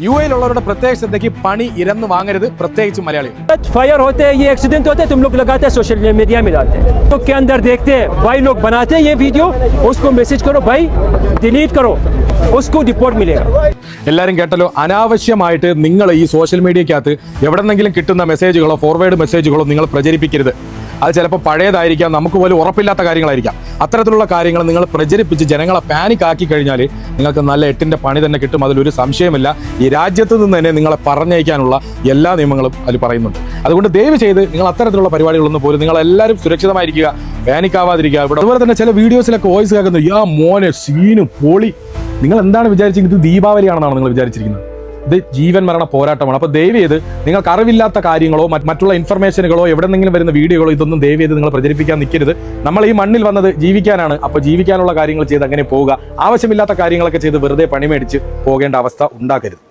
യുഎയിലുള്ളവരുടെ പ്രത്യേക ശ്രദ്ധയ്ക്ക് പണി ഇരന്ന് വാങ്ങരുത്, പ്രത്യേകിച്ച് മലയാളികൾ. फायर होते हैं, ये एक्सीडेंट होते हैं, तुम लोग लगाते हैं सोशल मीडिया में डालते हैं, तो के अंदर देखते हैं भाई लोग बनाते हैं ये वीडियो, उसको मैसेज करो भाई डिलीट करो, उसको रिपोर्ट मिलेगा. എല്ലാവരും കേട്ടല്ലോ, അനാവശ്യമായിട്ട് നിങ്ങൾ ഈ സോഷ്യൽ മീഡിയക്കകത്ത് എവിടെന്നെങ്കിലും കിട്ടുന്ന മെസ്സേജുകളോ ഫോർവേഡ് മെസ്സേജുകളോ നിങ്ങൾ പ്രചരിപ്പിക്കരുത്. അത് ചിലപ്പോൾ പഴയതായിരിക്കാം, നമുക്ക് പോലും ഉറപ്പില്ലാത്ത കാര്യങ്ങളായിരിക്കാം. അത്തരത്തിലുള്ള കാര്യങ്ങൾ നിങ്ങൾ പ്രചരിപ്പിച്ച് ജനങ്ങളെ പാനിക് ആക്കി കഴിഞ്ഞാൽ നിങ്ങൾക്ക് നല്ല എട്ടിൻ്റെ പണി തന്നെ കിട്ടും. അതിലൊരു സംശയമില്ല. ഈ രാജ്യത്ത് നിന്ന് തന്നെ നിങ്ങളെ പറഞ്ഞയക്കാനുള്ള എല്ലാ നിയമങ്ങളും അതിൽ പറയുന്നുണ്ട്. അതുകൊണ്ട് ദയവ് ചെയ്ത് നിങ്ങൾ അത്തരത്തിലുള്ള പരിപാടികളൊന്നും പോലും നിങ്ങളെല്ലാവരും സുരക്ഷിതമായിരിക്കുക, പാനിക് ആവാതിരിക്കുക. ഇവിടെ അതുപോലെ തന്നെ ചില വീഡിയോസിലൊക്കെ വോയിസ് കേൾക്കുന്നു, യാ മോനെ സീനും പൊളി. നിങ്ങൾ എന്താണ് വിചാരിച്ചിരിക്കുന്നത്? ഇത് ദീപാവലിയാണെന്നാണ് നിങ്ങൾ വിചാരിച്ചിരിക്കുന്നത്? ഇത് ജീവൻ മരണ പോരാട്ടമാണ്. അപ്പോൾ ദയവ് ചെയ്ത് നിങ്ങൾക്ക് അറിവില്ലാത്ത കാര്യങ്ങളോ മറ്റുള്ള ഇൻഫർമേഷനുകളോ എവിടെന്നെങ്കിലും വരുന്ന വീഡിയോകളോ ഇതൊന്നും ദയവ് ചെയ്ത് നിങ്ങൾ പ്രചരിപ്പിക്കാൻ നിൽക്കരുത്. നമ്മൾ ഈ മണ്ണിൽ വന്നത് ജീവിക്കാനാണ്. അപ്പോൾ ജീവിക്കാനുള്ള കാര്യങ്ങൾ ചെയ്ത് അങ്ങനെ പോവുക. ആവശ്യമില്ലാത്ത കാര്യങ്ങളൊക്കെ ചെയ്ത് വെറുതെ പണി മേടിച്ച് പോകേണ്ട അവസ്ഥ ഉണ്ടാക്കരുത്.